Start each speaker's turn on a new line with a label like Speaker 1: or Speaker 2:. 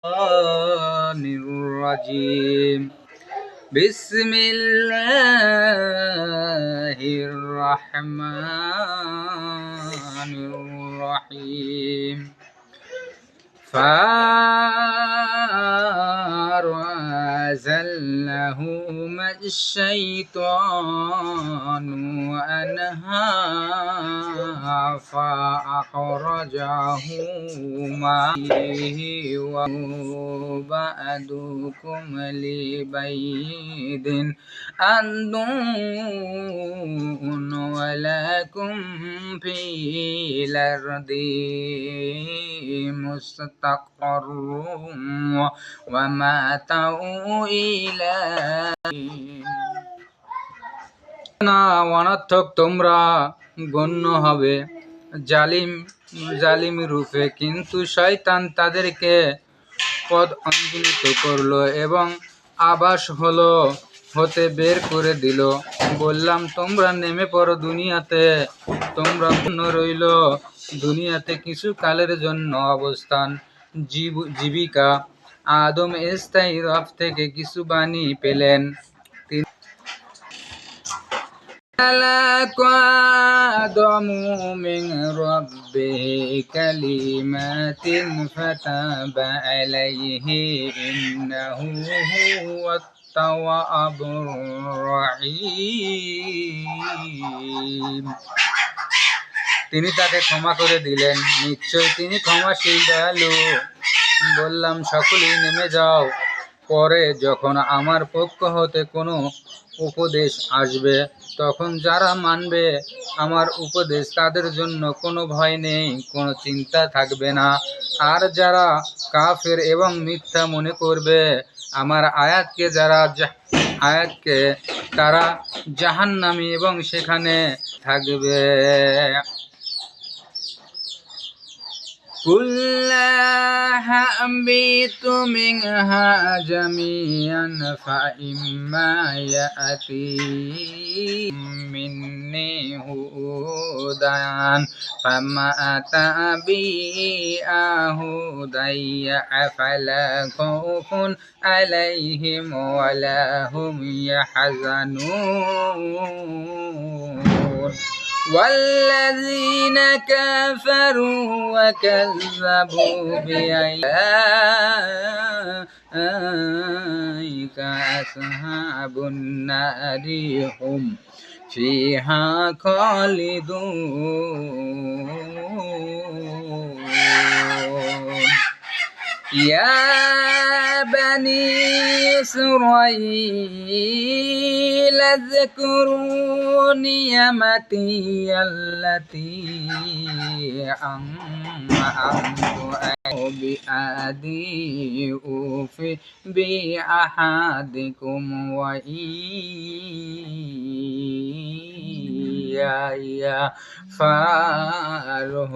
Speaker 1: الشيطان الرجيم بسم الله الرحمن الرحيم فأزلهما الشيطان عنها فأخرجهما فيه وبعدكم لبعيد عدو ولكم في الأرض مستقر ومتاع إلى না অনর্থক তোমরা গণ্য হবে জালিম রূপে, কিন্তু শয়তান তাদেরকে পথ অন্তর্ভুক্ত করল এবং আবাস হতে বের করে দিল। বললাম, তোমরা নেমে পড়ো দুনিয়াতে, তোমরা পূর্ণ রইল দুনিয়াতে কিছু কালের জন্য অবস্থান জীবিকা। আদম স্থায়ী রব থেকে কিছু বাণী পেলেন। خلق آدم من ربه كلمات فتاب عليه إنه هو التواب الرحيم। তিনি তাকে ক্ষমা করে দিলেন, নিশ্চয় তিনি ক্ষমাশীল দয়ালু। বললাম, সকলেই নেমে যাও। পরে যখন আমার পক্ষ হতে কোনো উপদেশ আসবে, তখন যারা মানবে আমার উপদেশ তাদের জন্য কোনো ভয় নেই, কোনো চিন্তা থাকবে না। আর যারা কাফের এবং মিথ্যা মনে করবে আমার আয়াতকে তারা জাহান্নামী এবং সেখানে থাকবে। قل لا أهبط منها جميعا فإما يأتيكم مني هدى فمن تبع هدي فلا خوف عليهم ولا هم يحزنون والذين كفروا وكذبوا بآياتنا أصحاب النار هم فيها خالدون يا بني إسرائيل اذكروا نعمتي التي أنعمت عليكم بأهدي أوف بأحدكم وإياي فارهبون